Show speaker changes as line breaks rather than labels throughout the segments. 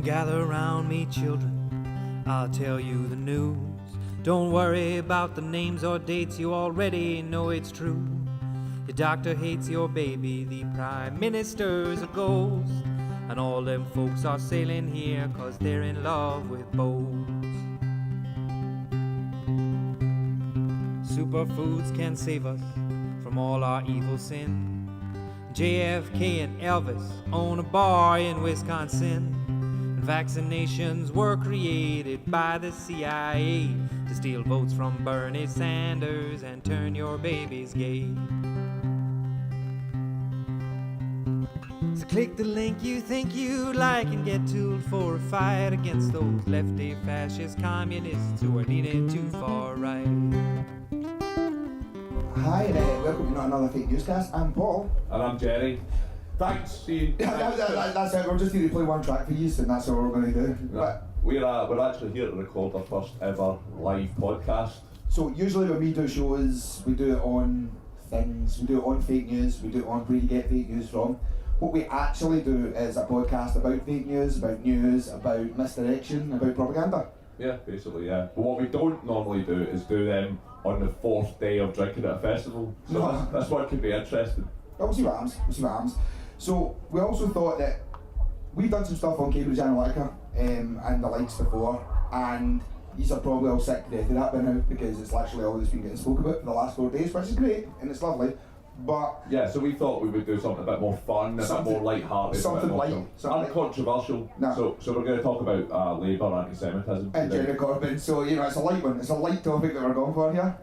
Come gather round me, children, I'll tell you the news. Don't worry about the names or dates, you already know it's true. The doctor hates your baby, the prime minister's a ghost, and all them folks are sailing here 'cause they're in love with boats. Superfoods can save us from all our evil sin. JFK and Elvis own a bar in Wisconsin. And vaccinations were created by the CIA to steal votes from Bernie Sanders and turn your babies gay. So click the link you think you like and get tooled for a fight against those lefty fascist communists who are leaning too far right.
Hi and welcome to another fake newscast. I'm Paul.
And I'm Jerry. Thanks, Steve.
That's it. We're just going to play one track for you, and that's all we're going to do.
But we're actually here to record our first ever live podcast.
So usually when we do shows, we do it on things. We do it on fake news. We do it on where you get fake news from. What we actually do is a podcast about fake news, about misdirection, about propaganda.
Yeah, basically, yeah. But what we don't normally do is do them on the fourth day of drinking at a festival. So
No.
this one could be interesting.
But we'll see what happens. So we also thought that we've done some stuff on Cambridge Analytica and the likes before, and these are probably all sick to death of that by now because it's literally all that's been getting spoke about for the last 4 days, which is great and it's lovely. But
yeah, so we thought we would do something a bit more fun, a bit more light-hearted,
something
a bit more
light,
uncontroversial.
No.
So we're going to talk about Labour anti-Semitism
and
today.
Jeremy Corbyn. So it's a light one. It's a light topic that we're going for here.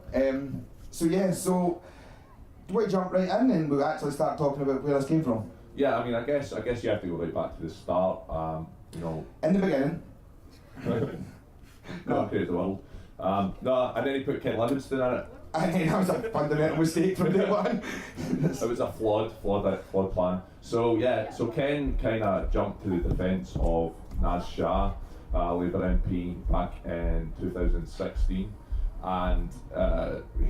So do you want to jump right in and we'll actually start talking about where this came from?
Yeah, I mean, I guess you have to go right back to the start.
In the beginning.
Not create the world. No, and then he put Ken Livingstone in it.
I mean, that was a fundamental mistake from day one.
It was a flawed plan. So Ken kind of jumped to the defence of Naz Shah, Labour MP, back in 2016, and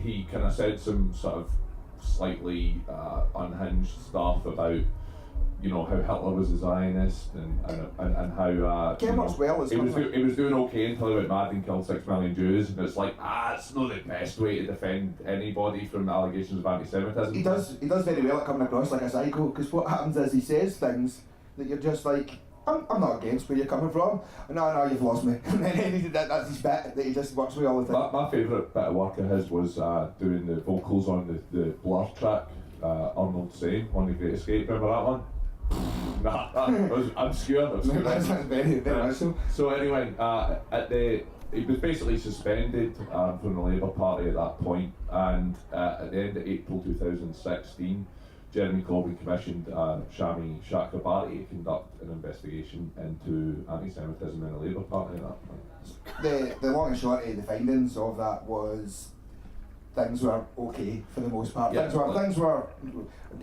he kind of said some sort of slightly unhinged stuff about, how Hitler was a Zionist and how
Ken works well as
he was doing okay until he went mad and killed 6 million Jews, and it's like it's not the best way to defend anybody from allegations of anti-Semitism.
He does very well at coming across like a psycho, because what happens is he says things that you're just like, I'm not against where you're coming from. No, you've lost me. And then that's his bit that he just works with all the time.
My favourite bit of work of his was doing the vocals on the Blur track, Arnold Sane on The Great Escape. Remember that one? That was obscure.
That sounds very, very nice.
So anyway, he was basically suspended from the Labour Party at that point, and at the end of April 2016, Jeremy Corbyn commissioned Shami Chakrabarti to conduct an investigation into anti-Semitism in the Labour Party at that point.
The long and short of the findings of that was things were okay for the most part.
Yeah,
things were.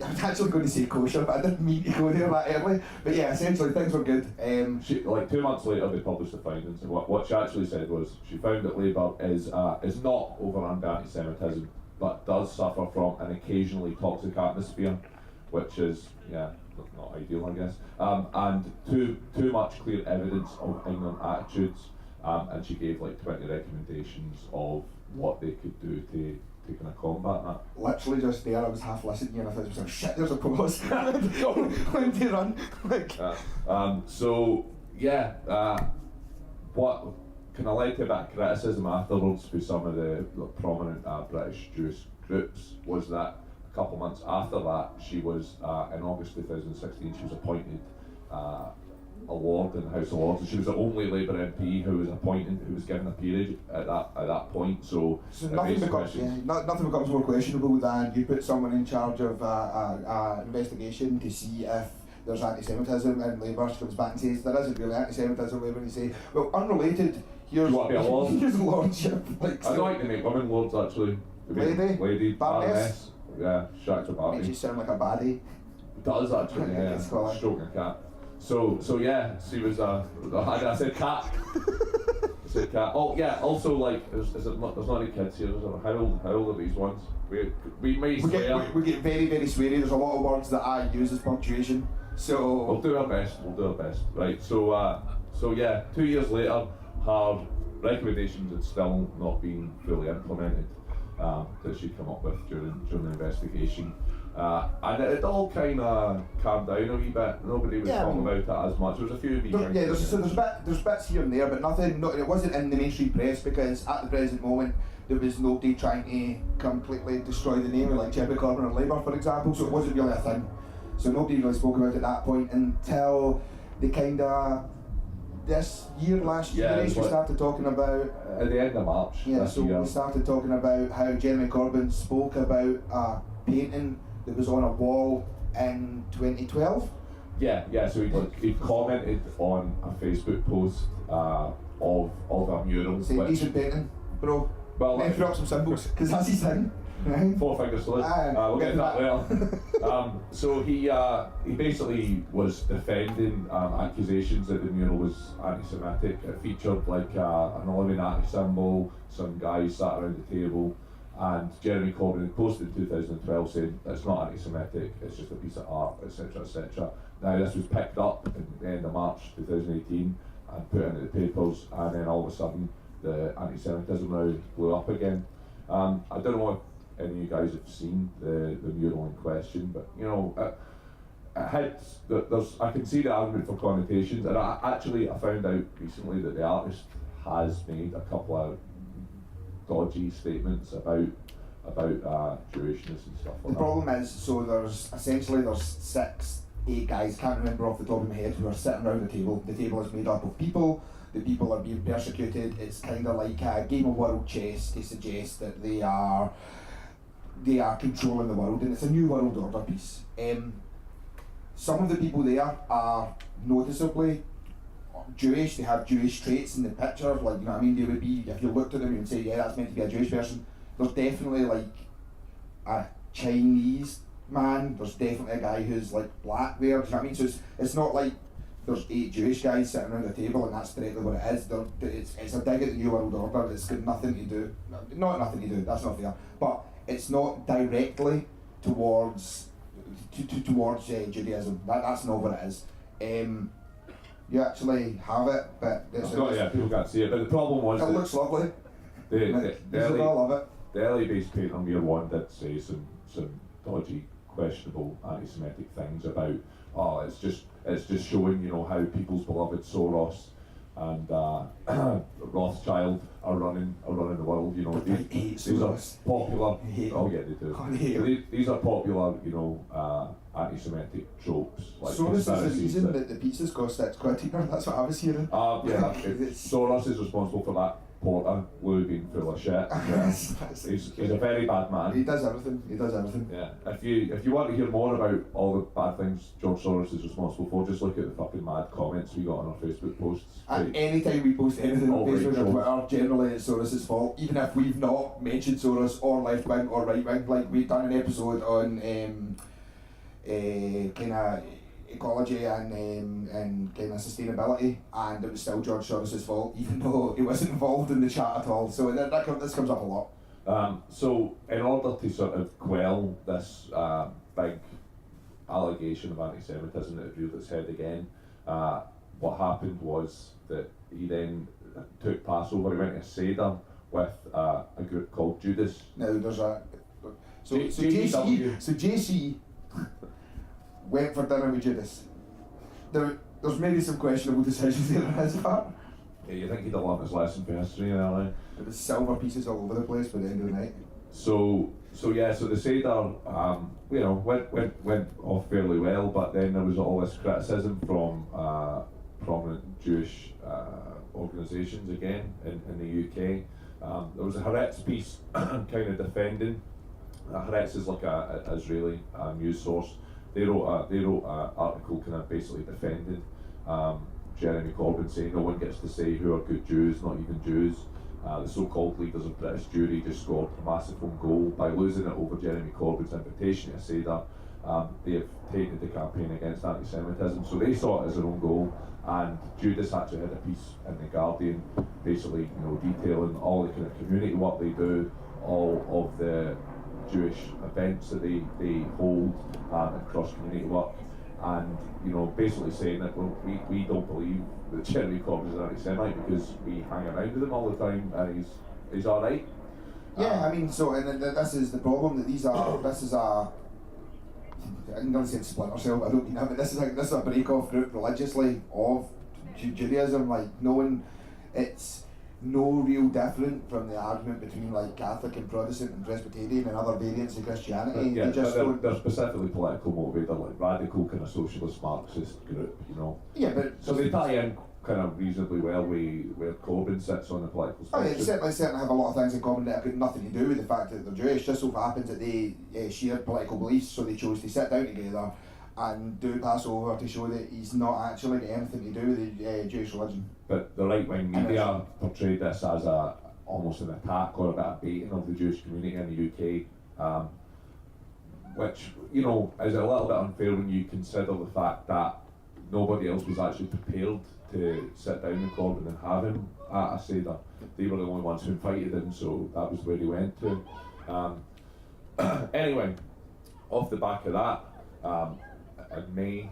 I was actually going to say kosher, but I didn't mean to go there that early. But yeah, essentially things were good.
2 months later, they published the findings, and what she actually said was she found that Labour is not overrun by anti-Semitism, but does suffer from an occasionally toxic atmosphere, which is not ideal, I guess, and too much clear evidence of ignorant attitudes, and she gave 20 recommendations of what they could do to kind of combat that.
Literally just there, I was half listening and I thought, oh shit, there's a pause. When to run.
What kind of led to a bit of criticism afterwards for some of the prominent British Jewish groups was that a couple months after that, she was, in August 2016, she was appointed a Lord in the House of Lords, and she was the only Labour MP who was given a peerage at that point. So
nothing becomes more questionable than you put someone in charge of an investigation to see if there's anti-Semitism, and Labour comes back and says there isn't really anti-Semitism. Labour, and you say, well, unrelated. Here's lordship.
I don't like to make women lords actually. Lady, Baroness. Yeah, Chakrabarti.
Makes you sound like a baddie.
It does actually, yeah. Stroking a cat. So she was I said cat. I said cat. Oh yeah. Also, there's not any kids here. How old are these ones? We may swear.
We get very, very sweary. There's a lot of words that I use as punctuation. So
we'll do our best. Right. So So yeah, 2 years later, her recommendations had still not been fully implemented that she'd come up with during the investigation. And it all kind of calmed down a wee bit. Nobody was talking about it as much. There was a few wee things.
There's bits here and there, but nothing. It wasn't in the mainstream press because at the present moment there was nobody trying to completely destroy the name of like Jeremy Corbyn or Labour, for example. So it wasn't really a thing. So nobody really spoke about it at that point until the kind of last year, we started talking about
at the end of March.
We started talking about how Jeremy Corbyn spoke about a painting that was on a wall in 2012.
Yeah. So he commented on a Facebook post of a mural.
Say decent painting, bro.
Well,
then throw up some symbols because that's his thing. Right?
4 fingers to we'll get that later. So he basically was defending accusations that the mural was anti-Semitic. It featured like an Illuminati symbol, some guys sat around the table, and Jeremy Corbyn had posted in 2012 saying it's not anti-Semitic, it's just a piece of art, etc., etc. Now this was picked up at the end of March 2018 and put into the papers, and then all of a sudden the anti-Semitism now blew up again. I don't know if any of you guys have seen the mural in question, but you know, I can see the argument for connotations, and I found out recently that the artist has made a couple of dodgy statements about Jewishness and stuff like that.
The problem is, so there's 8 guys, can't remember off the top of my head, who are sitting around the table. The table is made up of people. The people are being persecuted. It's kind of like a game of world chess to suggest that they are controlling the world, and it's a new world order piece. Some of the people there are noticeably Jewish. They have Jewish traits in the picture, like, you know what I mean. They would be, if you looked at them, you would say, yeah, that's meant to be a Jewish person. There's definitely like a Chinese man. There's definitely a guy who's like black there. Do you know what I mean? So it's not like there's 8 Jewish guys sitting around the table and that's directly what it is. It's a dig at the New World Order. It's got nothing to do, that's not fair, but it's not directly towards Judaism. That's not what it is. You actually have it, but
people can't see it. But the problem was
it looks lovely.
The
love it.
The LA-based painter Mir One did say some dodgy, questionable anti-Semitic things about it's just showing, you know, how people's beloved Soros and Rothschild are running the world. You know, these are popular. Oh yeah, they do. These are popular, you know, anti-Semitic tropes. Like
Soros is the reason that the pizzas cost £6 here. That's what I was hearing.
Soros is responsible for that porter Lou being full of shit. Yeah. he's a very bad man.
He does everything.
Yeah. If you want to hear more about all the bad things George Soros is responsible for, just look at the fucking mad comments we got on our Facebook posts.
And anytime we post anything on Facebook or Twitter, generally it's Soros' fault, even if we've not mentioned Soros or left wing or right wing. Like we've done an episode on kind of ecology and kind of sustainability, and it was still George Soros' fault, even though he wasn't involved in the chat at all. So this comes up a lot.
So in order to sort of quell this big allegation of anti-Semitism that reared its head again, what happened was that he then took Passover. He went to a Seder with a group called Judas.
Now there's JC went for dinner with Judas. There's maybe some questionable decisions there on his part.
Yeah, you think he'd have learned his lesson for history in LA?
There was silver pieces all over the place by the end of the night.
So the Seder, you know, went off fairly well, but then there was all this criticism from prominent Jewish organisations again in the UK. There was a Haaretz piece kind of defending. Haaretz is like a Israeli news source. They wrote an article kind of basically defending Jeremy Corbyn, saying no one gets to say who are good Jews, not even Jews. The so-called leaders of British Jewry just scored a massive home goal by losing it over Jeremy Corbyn's invitation to say that they have tainted the campaign against anti-Semitism. So they saw it as their own goal, and Judas actually had a piece in the Guardian, basically, you know, detailing all the kind of community work they do, all of the Jewish events that they hold, and cross community work. and basically saying that we don't believe that Jeremy Corbyn is an anti-Semite because we hang around with him all the time and he's all right.
Yeah, I mean, so and this is the problem that this is a. I'm going to say splinter cell, but I don't mean that. But this is a break-off group religiously of Judaism. Like it's no real different from the argument between like Catholic and Protestant and Presbyterian and other variants of Christianity.
Yeah, they're specifically political motivated, like radical kind of socialist Marxist group,
Yeah, but
so they tie in kind of reasonably well with where Corbyn sits on the political spectrum.
They certainly have a lot of things in common that have got nothing to do with the fact that they're Jewish. Just so happens that they share political beliefs, so they chose to sit down together and do Passover to show that he's not actually got anything to do with the Jewish religion.
But the right-wing media portrayed this as almost an attack or a bit of baiting of the Jewish community in the UK, which is a little bit unfair when you consider the fact that nobody else was actually prepared to sit down with Corbyn and have him at a Seder. They were the only ones who invited him, so that was where he went to. Anyway, off the back of that, in May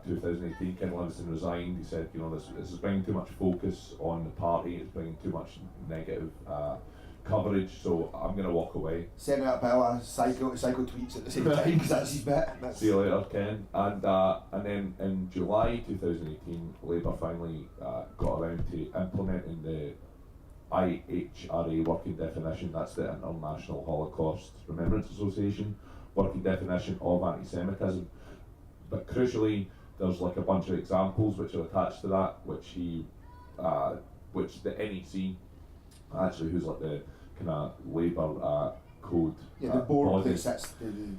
2018, Ken Livingstone resigned. He said, this is bringing too much focus on the party, it's bringing too much negative coverage, so I'm going to walk away.
Sending out Bella psycho tweets at the same time, because that's his bit.
See you later, Ken. And then in July 2018, Labour finally got around to implementing the IHRA working definition. That's the International Holocaust Remembrance Association working definition of anti-Semitism. But crucially, there's like a bunch of examples which are attached to that, which the NEC, actually, who's like the kind of Labour code.
Yeah, the board that sits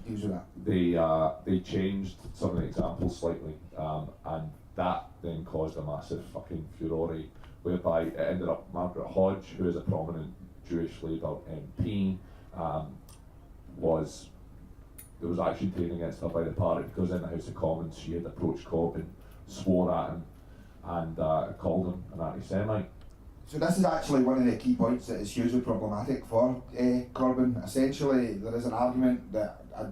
deals with
that. They changed some of the examples slightly, and that then caused a massive fucking furore, whereby it ended up Margaret Hodge, who is a prominent Jewish Labour MP, there was action taken against her by the party because in the House of Commons she had approached Corbyn, swore at him, and called him an anti-Semite.
So this is actually one of the key points that is hugely problematic for Corbyn. Essentially, there is an argument that I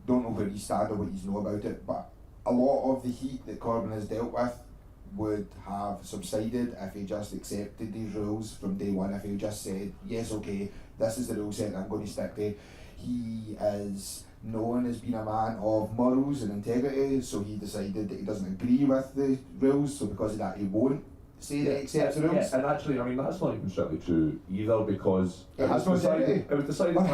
don't know where you stand or what you know about it, but a lot of the heat that Corbyn has dealt with would have subsided if he just accepted these rules from day one, if he just said, yes, okay, this is the rule set I'm going to stick to. He is known as being a man of morals and integrity, so he decided that he doesn't agree with the rules, so because of that he won't say that he accepts the rules.
Yeah, and actually, I mean, that's not even strictly true either, because it was decided by...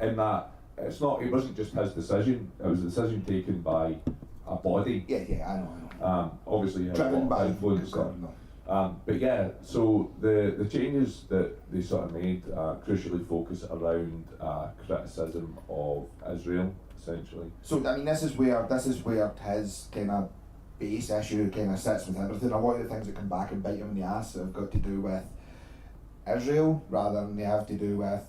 in that it's not, it wasn't just his decision, it was a decision taken by a body.
Yeah, I know.
Obviously, he had a lot of influence. But yeah, so the changes that they sort of made crucially focus around criticism of Israel, essentially.
So I mean, this is where his kind of base issue kind of sits with everything. A lot of the things that come back and bite him in the ass have got to do with Israel rather than they have to do with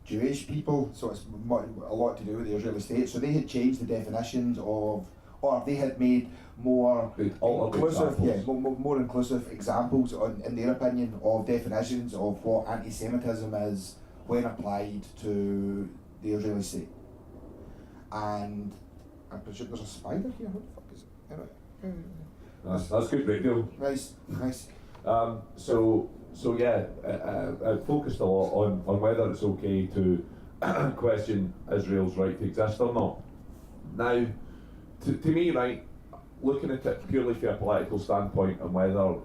Jewish people. So it's a lot to do with the Israeli state. So they had changed the definitions of, or they had made more inclusive, more inclusive examples in their opinion of definitions of what anti-Semitism is when applied to the Israeli state. And I'm presume there's a spider here. What the fuck is it? Anyway.
That's good radio.
Nice.
So yeah, I focused a lot on whether it's okay to question Israel's right to exist or not. Now, to me, right, looking at it purely from a political standpoint and whether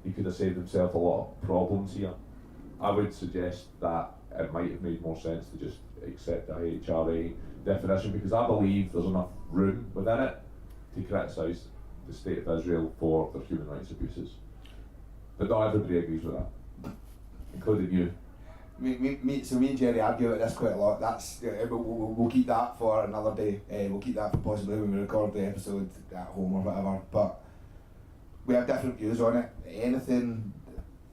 he could have saved himself a lot of problems here, I would suggest that it might have made more sense to just accept the IHRA definition, because I believe there's enough room within it to criticise the state of Israel for their human rights abuses. But not everybody agrees with that, including you.
So me and Jerry argue about this quite a lot. That's we'll keep that for another day. We'll keep that for possibly when we record the episode at home or whatever. But we have different views on it.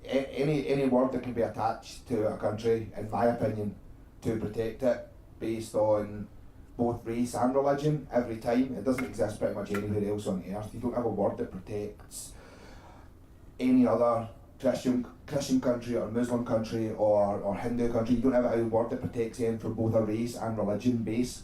Any word that can be attached to a country, in my opinion, to protect it based on both race and religion every time. It doesn't exist pretty much anywhere else on earth. You don't have a word that protects any other Christian country or Muslim country or Hindu country, you don't have a word that protects them from both a race and religion base.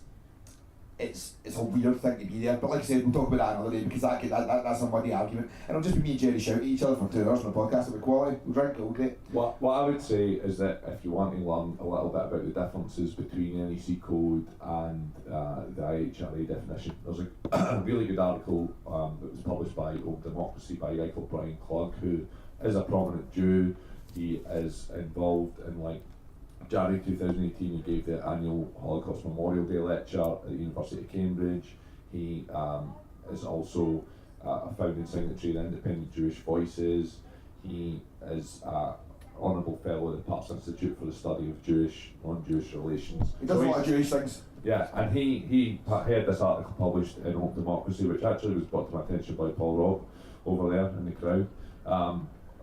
It's a weird thing to be there, but like I said, we'll talk about that another day because that's a muddy argument, and it'll just be me and Jerry shouting at each other for 2 hours on a podcast about quality. We'll drink, it'll great.
What I would say is that if you want to learn a little bit about the differences between NEC code and the IHRA definition, there's a really good article that was published by Open Democracy by a guy called Brian Klug, who is a prominent Jew. He is involved in, like, January 2018, he gave the annual Holocaust Memorial Day lecture at the University of Cambridge. He is also a founding signatory of the Independent Jewish Voices. He is an Honourable Fellow at the Parks Institute for the Study of Jewish, non-Jewish relations.
He does a lot of Jewish things.
Yeah, and he had this article published in Open Democracy, which actually was brought to my attention by Paul Robb over there in the crowd.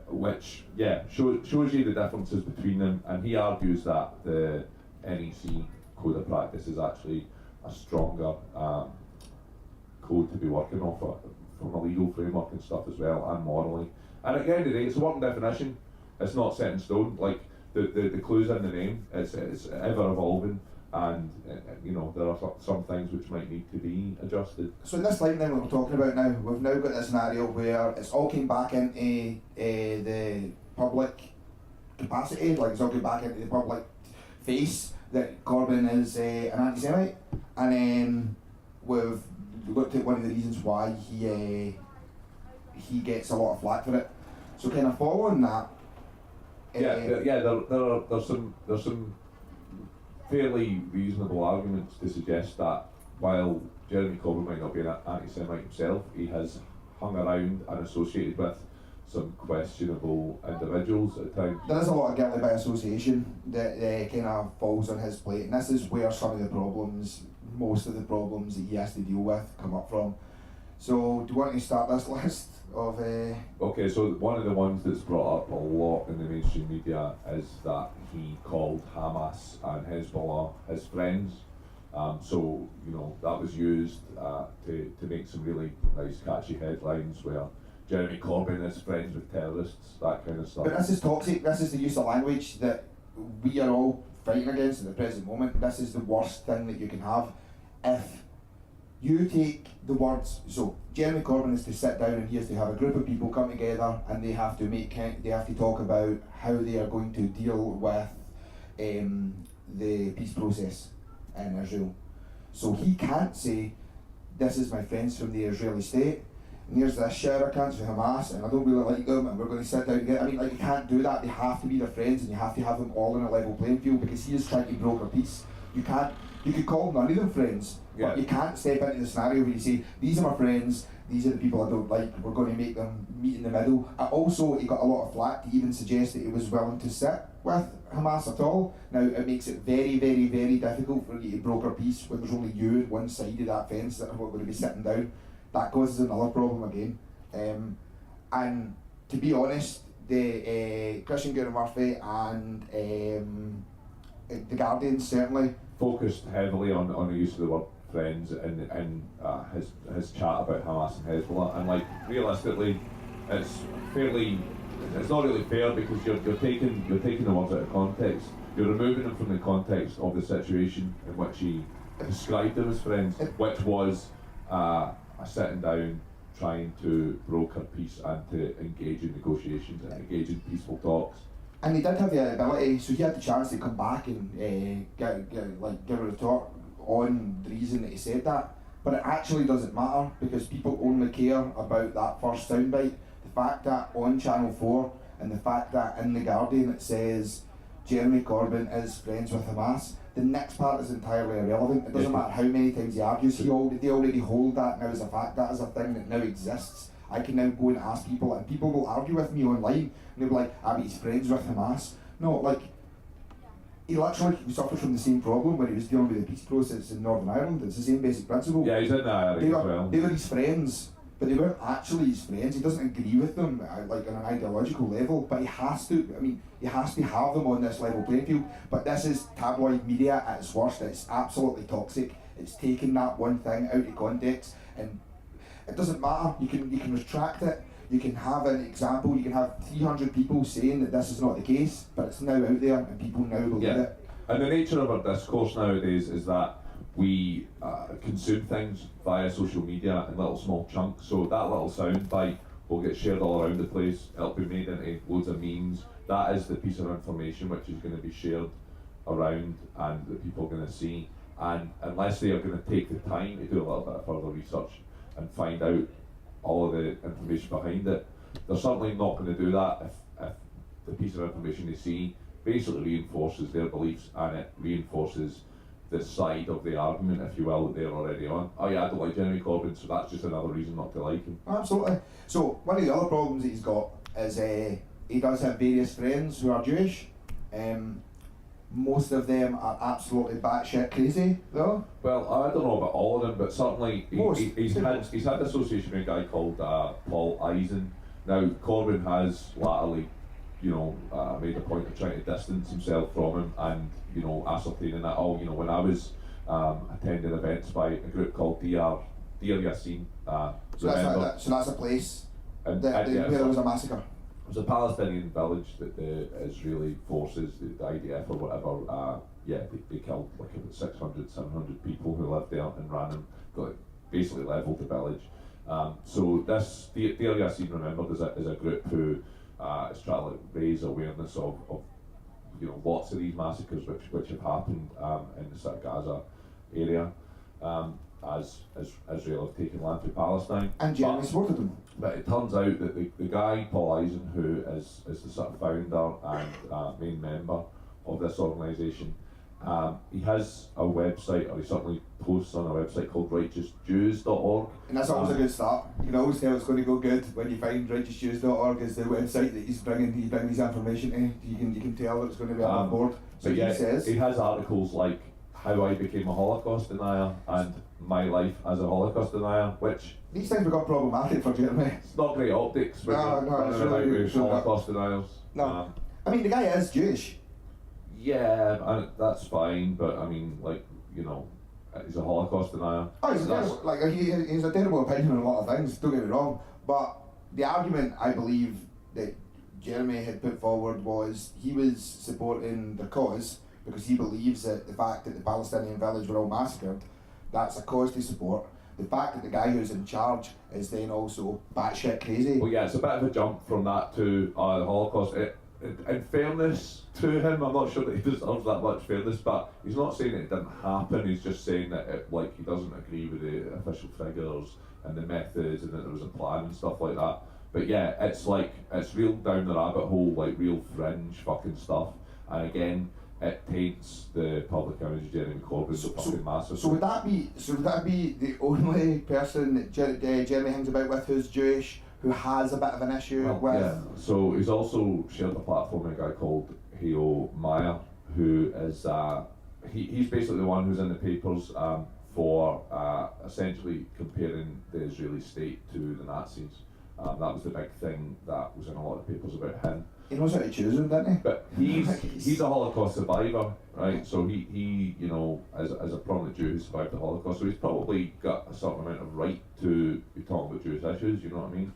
Which shows you the differences between them, and he argues that the NEC code of practice is actually a stronger code to be working off from a legal framework and stuff as well, and morally. And at the end of the day, it's a working definition. It's not set in stone. Like the clues in the name, it's ever evolving. And there are some things which might need to be adjusted.
So in this line then, what we're talking about now, we've now got this scenario where it's all came back into the public capacity, like it's all came back into the public face that Corbyn is an anti-Semite, and then we've looked at one of the reasons why he gets a lot of flack for it. So kind of following that, there's some fairly reasonable arguments to suggest that while Jeremy Corbyn might not be an anti-Semite himself, he has hung around and associated with some questionable individuals at times. There is a lot of guilty by association that kind of falls on his plate, and this is where some of the problems, most of the problems that he has to deal with, come up from. So, do you want to start this list of...
Okay, so one of the ones that's brought up a lot in the mainstream media is that he called Hamas and Hezbollah his friends. So, that was used to make some really nice catchy headlines where Jeremy Corbyn is friends with terrorists, that kind of stuff.
But this is toxic. This is the use of language that we are all fighting against at the present moment. This is the worst thing that you can have. If you take the words, so Jeremy Corbyn is to sit down and he has to have a group of people come together and they have to talk about how they are going to deal with the peace process in Israel. So he can't say, this is my friends from the Israeli state, and here's this shower accounts for Hamas, and I don't really like them, and we're going to sit down together. I mean, you can't do that. They have to be their friends, and you have to have them all on a level playing field, because he is trying to broker peace. You could call none of them friends, but you can't step into the scenario where you say, these are my friends, these are the people I don't like, we're going to make them meet in the middle. Also, he got a lot of flack to even suggest that he was willing to sit with Hamas at all. Now, it makes it very, very, very difficult for you to broker peace when there's only you at one side of that fence that are going to be sitting down. That causes another problem again. And to be honest, the Christian Murphy and the Guardian certainly
focused heavily on the use of the word friends in his chat about Hamas and Hezbollah, and realistically, it's not really fair, because you're taking the words out of context. You're removing them from the context of the situation in which he described them as friends, which was a sitting down, trying to broker peace and to engage in negotiations and engage in peaceful talks.
And he did have the ability, so he had the chance to come back and give a retort on the reason that he said that. But it actually doesn't matter, because people only care about that first soundbite. The fact that on Channel 4 and the fact that in The Guardian it says Jeremy Corbyn is friends with Hamas, the next part is entirely irrelevant. It doesn't matter how many times he argues, they already hold that now as a fact. That is a thing that now exists. I can now go and ask people, and people will argue with me online, and they'll be like, but he's friends with Hamas. No, he literally suffers from the same problem when he was dealing with the peace process in Northern Ireland. It's the same basic principle.
Yeah, he's in that area as well.
They were his friends, but they weren't actually his friends. He doesn't agree with them on an ideological level, but he has to have them on this level playing field. But this is tabloid media at its worst. It's absolutely toxic. It's taking that one thing out of context, and it doesn't matter. You can retract it. You can have an example, you can have 300 people saying that this is not the case, but it's now out there and people now believe it.
And the nature of our discourse nowadays is that we consume things via social media in little small chunks. So that little sound bite will get shared all around the place. It'll be made into loads of memes. That is the piece of information which is going to be shared around and that people are going to see. And unless they are going to take the time to do a little bit of further research and find out all of the information behind it, they're certainly not going to do that if the piece of information they see basically reinforces their beliefs and it reinforces the side of the argument, if you will, that they're already on. Oh yeah, I don't like Jeremy Corbyn, so that's just another reason not to like him.
Absolutely. So one of the other problems that he's got is he does have various friends who are Jewish. Most of them are absolutely batshit crazy, though.
Well, I don't know about all of them, but certainly he's had association with a guy called Paul Eisen. Now, Corbyn has latterly, made a point of trying to distance himself from him and, ascertaining that, when I was attending events by a group called Dear Yassin.
So that's a place where there was a massacre.
It was a Palestinian village that the Israeli forces, the IDF or whatever, they killed like about 600, 700 people who lived there and ran them, basically levelled the village. So this, Dear Yassin Remembered is a group who is trying to raise awareness of lots of these massacres which have happened in the sort of Gaza area as Israel have taken land to Palestine.
And Jeremy supported them.
But it turns out that the guy, Paul Eisen, who is the sort of founder and main member of this organisation, he has a website, or he certainly posts on a website called righteousjews.org.
And that's always a good start. You can always tell it's going to go good when you find righteousjews.org is the website that he brings his information to. You can tell that it's going to be on board. So
but
he
has articles like How I Became a Holocaust Denier and My Life as a Holocaust Denier, which
these things become problematic for Jeremy.
It's not great optics when
it's
really Holocaust deniers.
No. I mean, the guy is Jewish.
Yeah, and that's fine, but I mean, he's a Holocaust denier.
Oh, he's a terrible opinion on a lot of things, don't get me wrong, but the argument I believe that Jeremy had put forward was he was supporting the cause because he believes that the fact that the Palestinian village were all massacred, that's a cause to support. The fact that the guy who's in charge is then also batshit crazy.
Well, yeah, it's a bit of a jump from that to the Holocaust. In fairness to him, I'm not sure that he deserves that much fairness, but he's not saying that it didn't happen. He's just saying that he doesn't agree with the official figures and the methods, and that there was a plan and stuff like that. But yeah, it's real down the rabbit hole, real fringe fucking stuff. And again, it taints the public image of Jeremy Corbyn fucking massively.
So would that be the only person that Jeremy hangs about with who's Jewish, who has a bit of an issue with?
Yeah. So he's also shared a platform with a guy called Heo Meyer, who is he's basically the one who's in the papers for essentially comparing the Israeli state to the Nazis. That was the big thing that was in a lot of papers about him.
He knows how to choose them, doesn't he?
But he's a Holocaust survivor, right? So he as a prominent Jew who survived the Holocaust, so he's probably got a certain amount of right to be talking about Jewish issues, you know what I mean?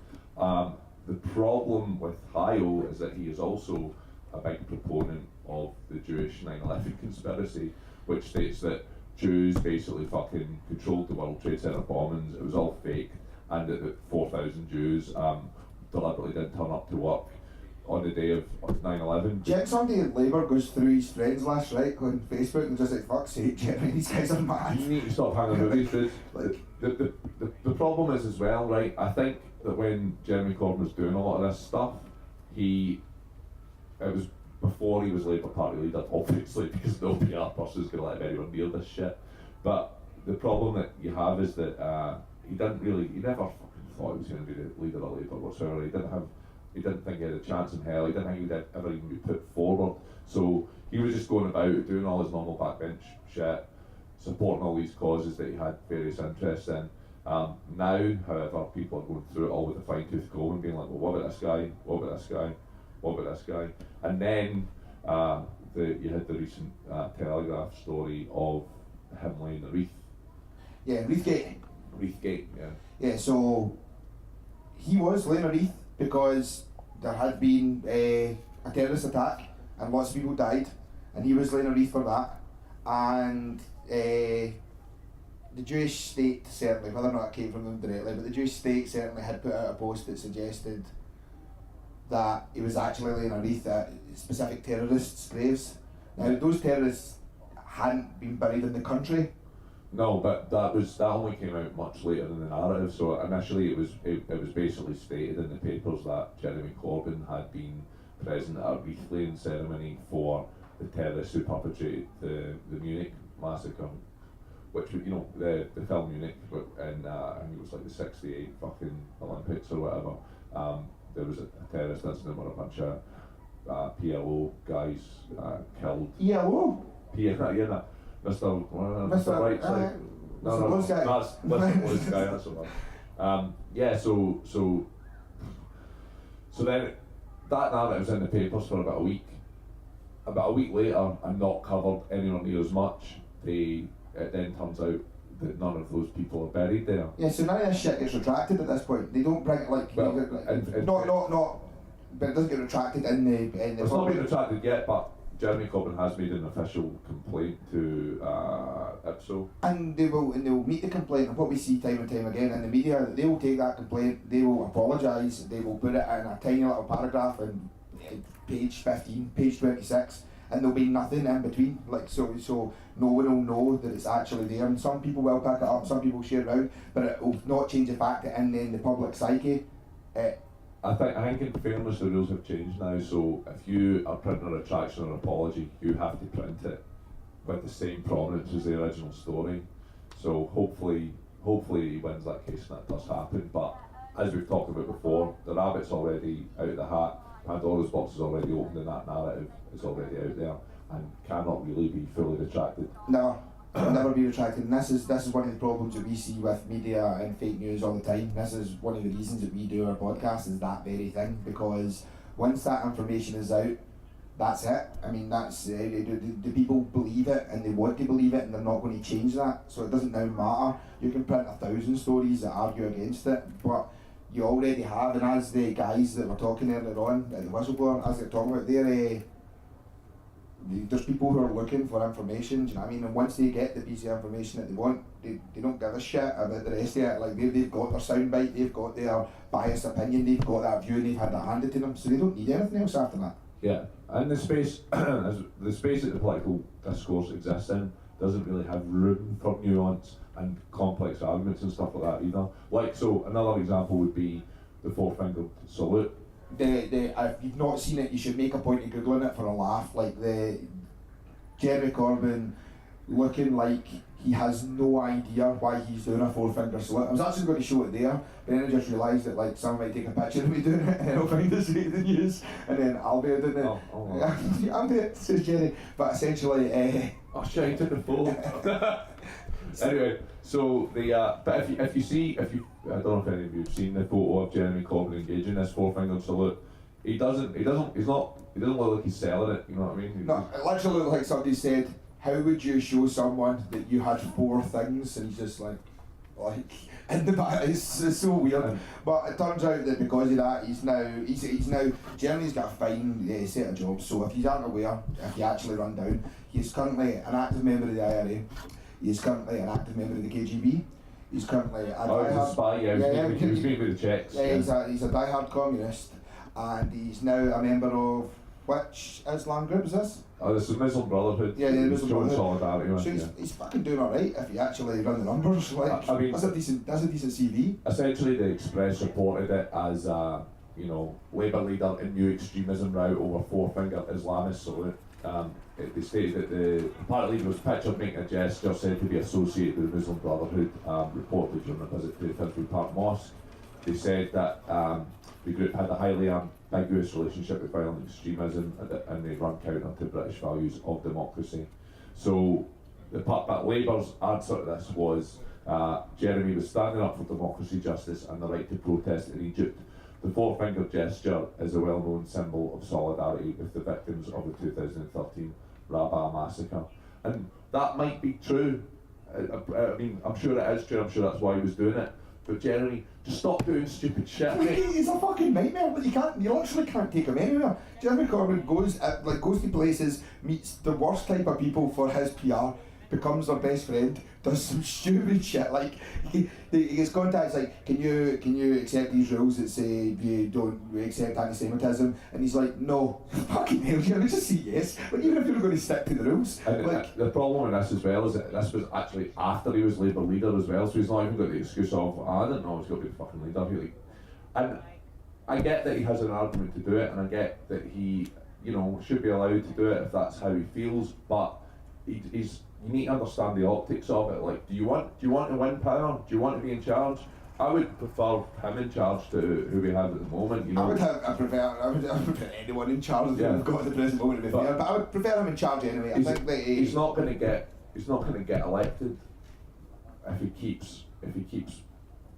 The problem with Hyo is that he is also a big proponent of the Jewish 9/11 conspiracy, which states that Jews basically fucking controlled the World Trade Center bombings, it was all fake, and that 4,000 Jews deliberately didn't turn up to work on the day of 9/11.
Check somebody in Labour goes through his friends last night on Facebook and just fuck's sake, Jeremy, these guys are mad.
You need to stop hanging out with these dudes. The problem is as well, right, I think that when Jeremy Corbyn was doing a lot of this stuff, it was before he was Labour Party leader, obviously, because no PR person is going to let him anywhere near this shit. But the problem that you have is that he never fucking thought he was going to be the leader of Labour whatsoever. He didn't think he had a chance in hell. He didn't think he would ever even be put forward. So he was just going about doing all his normal backbench shit, supporting all these causes that he had various interests in. Now, however, people are going through it all with a fine-tooth comb and being like, well, what about this guy? What about this guy? What about this guy? And then you had the recent Telegraph story of him laying the wreath.
Yeah, Wreathgate.
Wreathgate, yeah.
Yeah, so he was laying a wreath because there had been a terrorist attack and lots of people died, and he was laying a wreath for that. And the Jewish state certainly, whether or not it came from them directly, but the Jewish state certainly had put out a post that suggested that he was actually laying a wreath at specific terrorists' graves. Now, those terrorists hadn't been buried in the country.
No, but that only came out much later in the narrative. So initially, it was basically stated in the papers that Jeremy Corbyn had been present at a wreath laying ceremony for the terrorists who perpetrated the Munich massacre, which, you know, the film Munich, and I think it was like the '68 fucking Olympics or whatever. There was a terrorist incident where a bunch of PLO guys killed.
ELO?
Yeah, Mr. Right side.
Mr. Blues guy.
That's Mr. Blues guy. That's the one. Yeah. So then that narrative was in the papers for about a week. About a week later, and not covered anywhere near as much. It then turns out that none of those people are buried there.
Yeah, so none of this shit gets retracted at this point. They don't bring it like,
Well,
not, but it doesn't get retracted in the.
It's not been retracted yet, but Jeremy Corbyn has made an official complaint to IPSO.
And they'll meet the complaint, and what we see time and time again in the media, they will take that complaint, they will apologise, they will put it in a tiny little paragraph in page 15, page 26, and there'll be nothing in between. Like so no one will know that it's actually there. And some people will pick it up, some people share it around, but it will not change the fact that in the public psyche.
I think in fairness the rules have changed now, so if you are printing a retraction or apology, you have to print it with the same prominence as the original story. So hopefully he wins that case and that does happen. But as we've talked about before, the rabbit's already out of the hat, Pandora's box is already opened, and that narrative is already out there and cannot really be fully retracted.
No. It'll never be retracted, and this is one of the problems that we see with media and fake news all the time. This is one of the reasons that we do our podcast, is that very thing, because once that information is out, that's it. I mean, that's the people believe it and they want to believe it, and they're not going to change that. So it doesn't now matter. You can print 1,000 stories that argue against it, but you already have. And as the guys that were talking earlier on at the whistleblower, as they're talking about, there's people who are looking for information, do you know what I mean? And once they get the piece of information that they want, they don't give a shit about the rest of it. Like they've got their soundbite, they've got their biased opinion, they've got that view, and they've had that handed to them, so they don't need anything else after that.
Yeah, and the space that the political discourse exists in doesn't really have room for nuance and complex arguments and stuff like that either. Like, so another example would be the four-fingered salute.
If you've not seen it, you should make a point of googling it for a laugh. Like the Jeremy Corbyn looking like he has no idea why he's doing a four-finger salute. I was actually going to show it there, but then I just realised that like someone might take a picture of me doing it, and I'll find this in the news, and then I'll be doing it. I'm doing it, says Jerry. But essentially,
oh shit, he took the photo. Anyway, so but if you I don't know if any of you have seen the photo of Jeremy Corbyn engaging this four-fingered salute. He doesn't look like he's selling it. You know what I mean?
No, it literally looked like somebody said, "How would you show someone that you had four things?" And he's just like in the back. It's so weird. But it turns out that because of that, he's now Jeremy's got a fine set of jobs. So if you aren't aware, if you actually run down, he's currently an active member of the IRA. He's currently an active member of the KGB. He's currently a
he's a spy. He was making the checks.
Yeah, he's a diehard communist, and he's now a member of which Islam group is this?
Oh, this is Muslim Brotherhood.
Yeah, the Muslim Brotherhood.
Solidarity.
So he's fucking doing alright if you actually run the numbers. Like, I mean, that's a decent CV.
Essentially, the Express reported it as Labour leader in new extremism row over four-finger Islamist salute. They stated that the party leader was pictured making a gesture said to be associated with the Muslim Brotherhood, reported during a visit to Finsbury Park Mosque. They said that the group had a highly ambiguous relationship with violent extremism, and they run counter to British values of democracy. So but Labour's answer to this was Jeremy was standing up for democracy, justice and the right to protest in Egypt. The four-finger gesture is a well-known symbol of solidarity with the victims of the 2013 Rabat massacre. And that might be true. I mean, I'm sure it is true, I'm sure that's why he was doing it. but Jeremy, just stop doing stupid shit.
He's a fucking nightmare. Like, you literally can't take him anywhere. Jeremy Corbyn goes to places, meets the worst type of people for his PR, becomes their best friend, does some stupid shit. Like he gets contacts like, can you accept these rules that say you don't accept anti-Semitism? And he's like, no. Fucking hell, you're just say yes. Like, even if you're going to stick to the rules.
And
like,
the problem with this as well is that this was actually after he was Labour leader as well, so he's not even got the excuse of, I didn't know I was going to be the fucking leader, really. And I get that he has an argument to do it, and I get that he, should be allowed to do it if that's how he feels, but he's you need to understand the optics of it. Like, do you want to win power? Do you want to be in charge? I would prefer him in charge to who we have at the moment.
I would prefer anyone in charge that we've got at the present moment, to be fair. But I would prefer him in charge anyway. I think that
he's not going to get elected if he keeps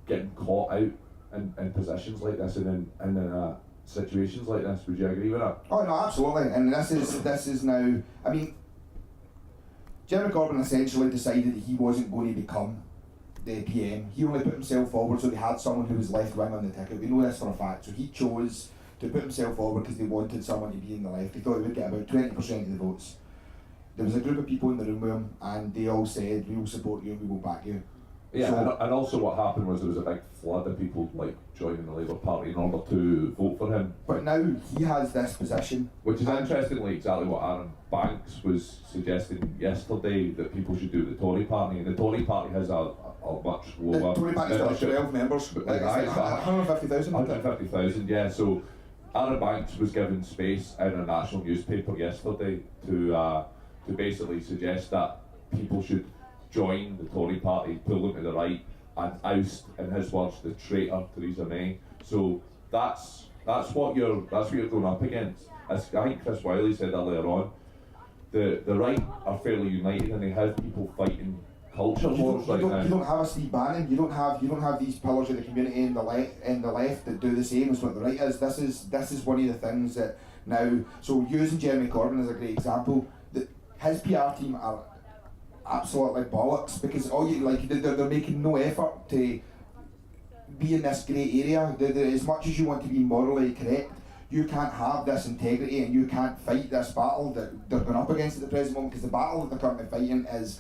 getting caught out in positions like this and in situations like this. Would you agree with that?
Oh no, absolutely. And this is now. I mean, Jeremy Corbyn essentially decided that he wasn't going to become the PM. He only put himself forward so they had someone who was left wing on the ticket. We know this for a fact. So he chose to put himself forward because they wanted someone to be in the left. They thought he would get about 20% of the votes. There was a group of people in the room with him, and they all said, "We will support you and we will back you."
Yeah,
so,
and also what happened was there was a big flood of people like joining the Labour Party in order to vote for him.
But now he has this position.
Which is interestingly exactly what Aaron Banks was suggesting yesterday, that people should do with the Tory Party. And the Tory Party has a much lower...
The Tory Party's got like 12 members. Like 150,000.
150,000, yeah. So Aaron Banks was given space in a national newspaper yesterday to basically suggest that people should join the Tory Party, pull them to the right, and oust, in his words, the traitor Theresa May. So that's what you're going up against. As I think Chris Wiley said earlier on, the right are fairly united, and they have people fighting culture wars right now.
You don't have a Steve Bannon. You don't have these pillars of the community in the left that do the same as what the right is. This is one of the things that now. So using Jeremy Corbyn as a great example, that his PR team are absolutely bollocks, because they're making no effort to be in this grey area. As much as you want to be morally correct, you can't have this integrity and you can't fight this battle that they're going up against at the present moment, because the battle that they're currently fighting is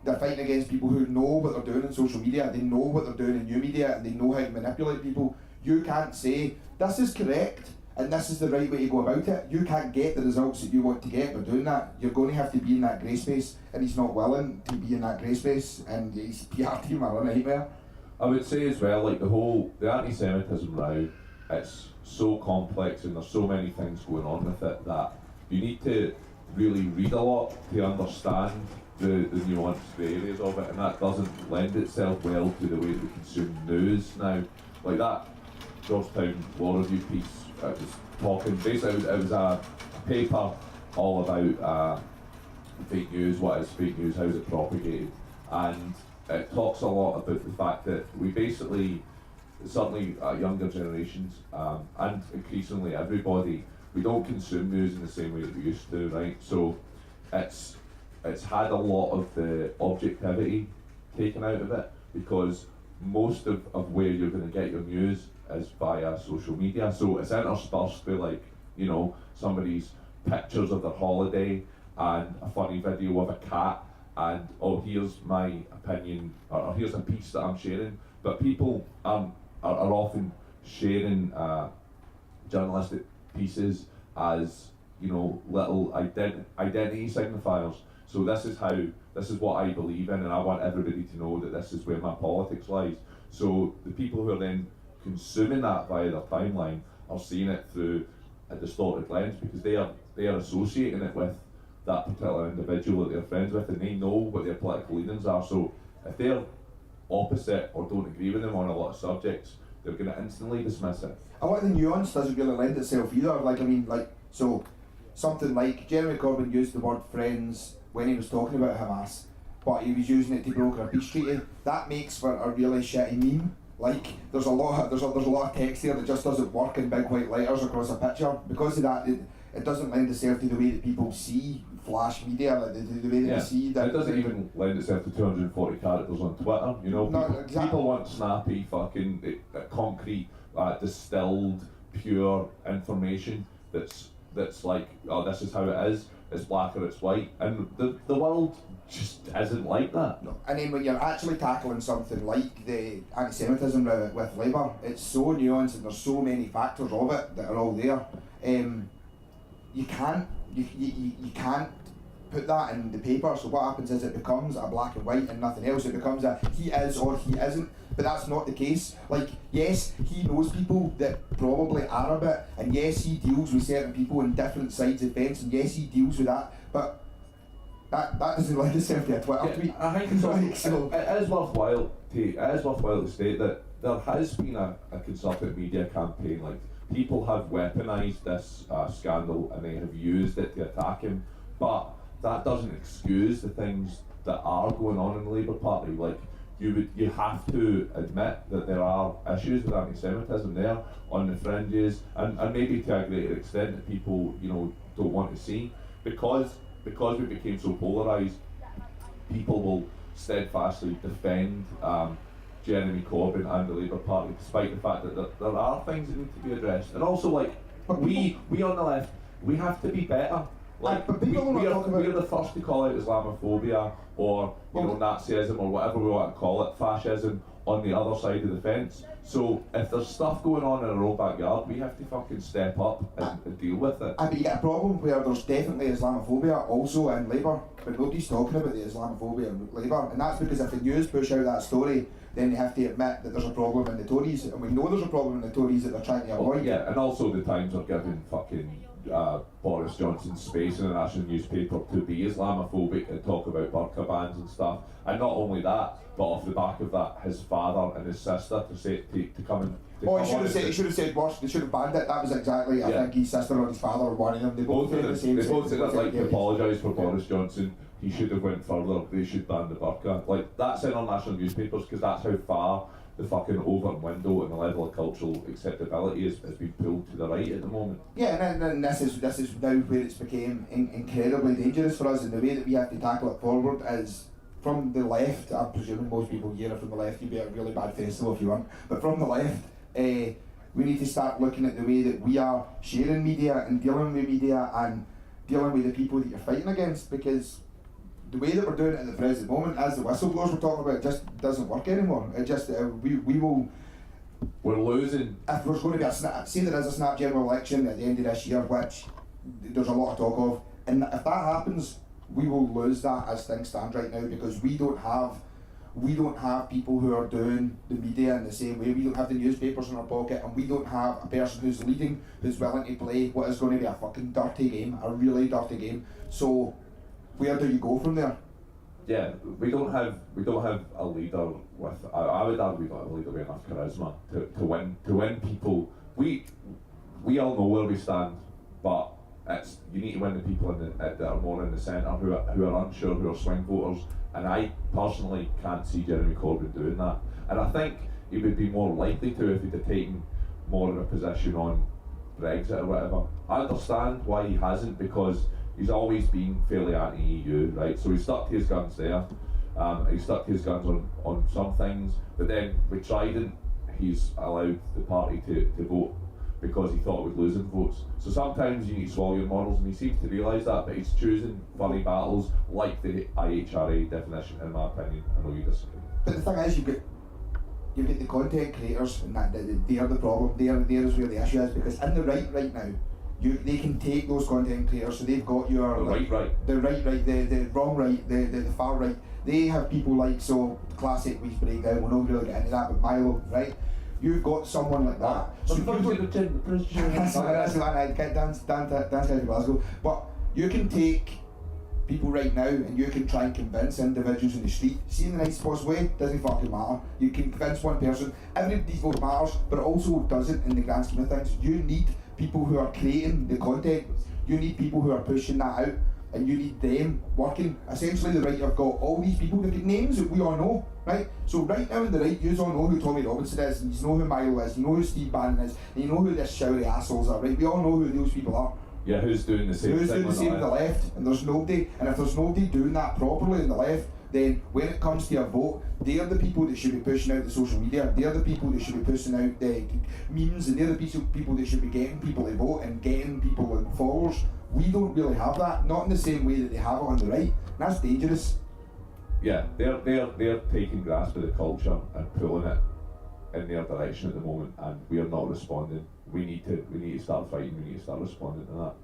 they're fighting against people who know what they're doing in social media, they know what they're doing in new media, and they know how to manipulate people. You can't say this is correct and this is the right way to go about it. You can't get the results that you want to get by doing that. You're going to have to be in that grey space, and he's not willing to be in that grey space, and his PR team are a nightmare.
I would say as well, like the Anti-Semitism row, it's so complex and there's so many things going on with it that you need to really read a lot to understand the nuanced areas of it, and that doesn't lend itself well to the way that we consume news now. Like that Georgetown Law Review piece, it was talking, basically it was a paper all about fake news, what is fake news, how is it propagated, and it talks a lot about the fact that we basically, certainly younger generations and increasingly everybody, we don't consume news in the same way that we used to, right? So it's had a lot of the objectivity taken out of it, because most of where you're going to get your news is via social media. So it's interspersed with somebody's pictures of their holiday and a funny video of a cat and here's my opinion, or here's a piece that I'm sharing. But people are often sharing journalistic pieces as little identity signifiers. So this is what I believe in, and I want everybody to know that this is where my politics lies. So the people who are then consuming that via their timeline are seeing it through a distorted lens, because they are associating it with that particular individual that they're friends with, and they know what their political leanings are. So if they're opposite or don't agree with them on a lot of subjects, they're going to instantly dismiss it.
A lot of the nuance doesn't really lend itself either. So something like Jeremy Corbyn used the word friends when he was talking about Hamas, but he was using it to broker a peace treaty. That makes for a really shitty meme. Like there's a lot of text there that just doesn't work in big white letters across a picture. Because of that, it doesn't lend itself to the way that people see flash media, like the way that they see that.
It doesn't even lend itself to 240 characters on Twitter. You know,
No,
people,
exactly.
people want snappy, fucking concrete, distilled, pure information. That's like, oh, this is how it is. It's black or it's white, and the world just isn't like that.
No. And then when you're actually tackling something like the anti-Semitism with Labour, it's so nuanced and there's so many factors of it that are all there. You can't put that in the paper. So what happens is it becomes a black and white and nothing else. It becomes a he is or he isn't. But that's not the case. Like, yes, he knows people that probably are a bit, and yes, he deals with certain people on different sides of the fence, and yes, he deals with that. But that doesn't lend itself to a Twitter tweet.
I think
Like, so
it is worthwhile to state that there has been a concerted media campaign. Like, people have weaponised this scandal and they have used it to attack him, but that doesn't excuse the things that are going on in the Labour Party. Like, you have to admit that there are issues with anti-Semitism there on the fringes, and maybe to a greater extent that people, you know, don't want to see, because we became so polarised. People will steadfastly defend Jeremy Corbyn and the Labour Party, despite the fact that there are things that need to be addressed. And also, like, we on the left, we have to be better. Like,
but people will not talk about-
we're the first to call out Islamophobia or Nazism or whatever we want to call it, fascism, on the other side of the fence. So if there's stuff going on in our own backyard, we have to fucking step up and deal with it.
But you get a problem where there's definitely Islamophobia also in Labour, but nobody's talking about the Islamophobia in Labour, and that's because if the news push out that story, then they have to admit that there's a problem in the Tories, and we know there's a problem in the Tories that they're trying to avoid.
Yeah, and also the Times are giving fucking Boris Johnson space in the national newspaper to be Islamophobic and talk about burqa bans and stuff. And not only that, but off the back of that, his father and his sister to come and.
He should have said worse. They should have banned it. That was exactly. I think his sister or his father were one of them. They both said the same.
They both said that, like, to
yeah.
apologise for Boris Johnson. He should have went further. They should ban the burqa. Like, that's in our national newspapers because that's how far the fucking open window and the level of cultural acceptability has been pulled to the right at the moment.
Yeah, and this is now where it's became incredibly dangerous for us, and the way that we have to tackle it forward is from the left. I'm presuming most people here are from the left. You'd be at a really bad festival if you weren't. But from the left, we need to start looking at the way that we are sharing media and dealing with media and dealing with the people that you're fighting against, because the way that we're doing it at the present moment, as the whistleblowers we're talking about, just doesn't work anymore. It just we will.
We're losing.
If there's going to be say there is a snap general election at the end of this year, which there's a lot of talk of, and if that happens, we will lose that as things stand right now, because we don't have people who are doing the media in the same way. We don't have the newspapers in our pocket, and we don't have a person who's leading, who's willing to play what is going to be a fucking dirty game, a really dirty game. So where do you go from there?
Yeah, we don't have a leader with. I would argue we don't have a leader with enough charisma to win people. We all know where we stand, but you need to win the people that are more in the centre, who are unsure, who are swing voters. And I personally can't see Jeremy Corbyn doing that. And I think he would be more likely to if he'd have taken more of a position on Brexit or whatever. I understand why he hasn't, because he's always been fairly anti-EU, right? So he stuck to his guns there. He stuck to his guns on some things, but then with Trident, he's allowed the party to vote because he thought it would lose him votes. So sometimes you need to swallow your morals, and he seems to realise that, but he's choosing funny battles like the IHRA definition, in my opinion. I know you disagree.
But the thing is, you've got the content creators, and they are the problem. There is where the issue is, because in the right now, they can take those content creators, so they've got your
the
the wrong right, the far right. They have people like, so classic we breakdown. We'll not really get into that, but Milo, right? You've got someone like that. So you don't. That's the one. I get dance to Glasgow. But you can take people right now, and you can try and convince individuals in the street. See, in the nicest possible way, doesn't fucking matter. You can convince one person. Everybody's vote matters, but it also doesn't in the grand scheme of things. You need people who are creating the content. You need people who are pushing that out, and you need them working. Essentially, the right, you've got all these people that get names that we all know, right? So right now in the right, you all know who Tommy Robinson is, and you know who Milo is, you know who Steve Bannon is, and you know who this showery assholes are, right? We all know who those people are.
Yeah, who's doing the same
Who's
thing
doing the same on the left? And there's nobody. And if there's nobody doing that properly on the left, then when it comes to a vote, they're the people that should be pushing out the social media. They're the people that should be pushing out the memes, and they're the people that should be getting people to vote and getting people and followers. We don't really have that, not in the same way that they have it on the right. And that's dangerous.
Yeah, they're taking grasp of the culture and pulling it in their direction at the moment, and we are not responding. We need to start fighting. We need to start responding to that.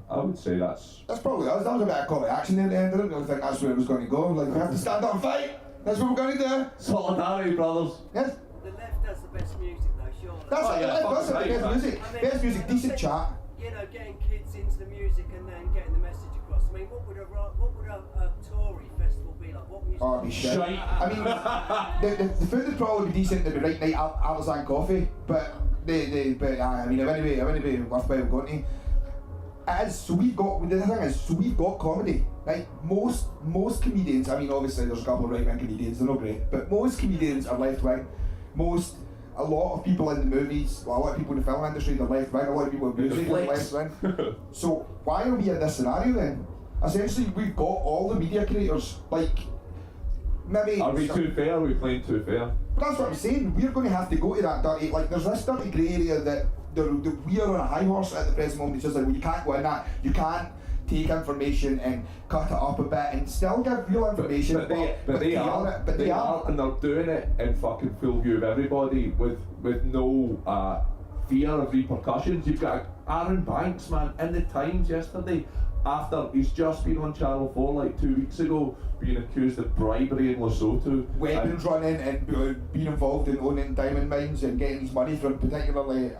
I would say that's
probably us. That was a bit of call to action there at the end. I didn't really think that's where it was going to go. Like, we have to stand up and fight. That's what we're going to do.
solidarity, brothers.
Yes.
The left does the best music though, surely.
That's
Oh,
it.
yeah,
That's
fucking
the
right,
best music.
I mean,
Best music, decent chat.
You know, getting kids into the music and then getting the message across. I mean, what would a Tory festival be like? What music?
Oh, it'd be shit.
Shite.
I mean, the food would probably be decent. It'd be right night artisan coffee, but I mean, I wouldn't be worthwhile going to. It is, so we've got, the thing is, so we've got comedy, right? Most comedians, I mean, obviously there's a couple of right-wing comedians, they're not great, but most comedians are left-wing. A lot of people in the movies, well, a lot of people in the film industry, they're left-wing, a lot of people in music, they're left-wing. So why are we in this scenario then? Essentially, we've got all the media creators, like, maybe...
Are we too fair? Are we playing too fair?
But that's what I'm saying, we're going to have to go to that dirty, like, there's this dirty grey area that we are on a high horse at the present moment. It's just like, well, you can't go in that, you can't take information and cut it up a bit and still give real information.
But they are, and they're doing it in fucking full view of everybody with no fear of repercussions. You've got Aaron Banks, man, in the Times yesterday, after he's just been on Channel 4 like 2 weeks ago, being accused of bribery in Lesotho.
Weapons running and being involved in owning diamond mines and getting his money from particularly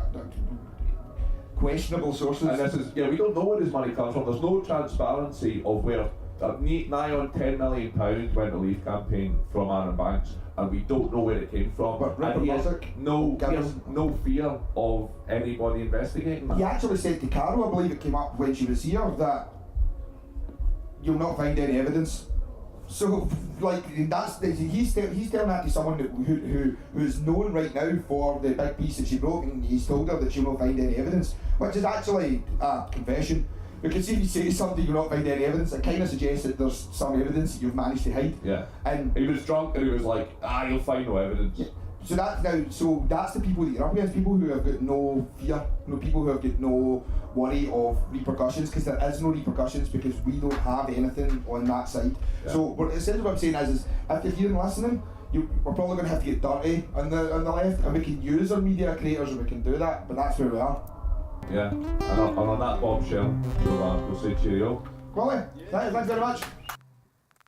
questionable sources.
And this is, we don't know where his money comes from. There's no transparency of where nigh on £10 million went to leave campaign from Aaron Banks, and we don't know where it came from.
But
and he has no fear of anybody investigating that.
He actually said to Caro, I believe it came up when she was here, that you'll not find any evidence. So, like, he's telling that to someone who's known right now for the big piece that she wrote, and he's told her that she'll not find any evidence, which is actually a confession. Because if you say something, you'll not find any evidence, it kind of suggests that there's some evidence that you've managed to hide.
Yeah.
And
he was drunk and he was like, you'll find no evidence.
Yeah. So that's the people that you're up against, people who have got no fear, people who have got no worry of repercussions, because there is no repercussions because we don't have anything on that side.
Yeah.
So essentially what I'm saying is if you're listening, we're probably going to have to get dirty on the left, and we can use our media creators and we can do that, but that's where we are.
Yeah, and on that bombshell, we'll say cheerio.
Quality, thanks very much.